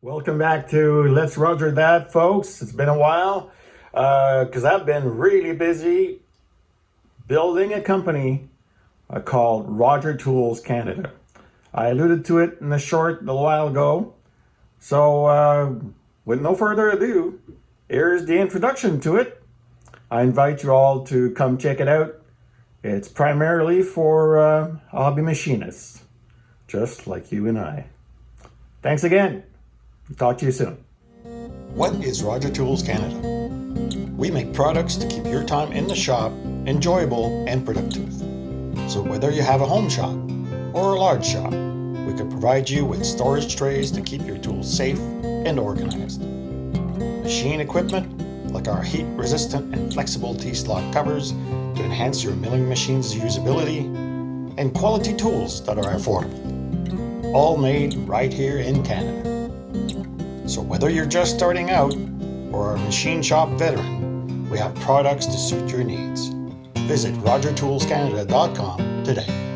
Welcome back to Let's Roger That, folks. It's been a while because I've been really busy building a company called Roger Tools Canada. I alluded to it in a short a little while ago. So, with no further ado, here's the introduction to it. I invite you all to come check it out. It's primarily for hobby machinists, just like you and I. Thanks again. Talk to you soon. What is Roger Tools Canada? We make products to keep your time in the shop enjoyable and productive. So whether you have a home shop or a large shop, we can provide you with storage trays to keep your tools safe and organized. Machine equipment like our heat-resistant and flexible T-slot covers to enhance your milling machine's usability, and quality tools that are affordable. All made right here in Canada. So whether you're just starting out or a machine shop veteran, we have products to suit your needs. Visit rogertoolscanada.com today.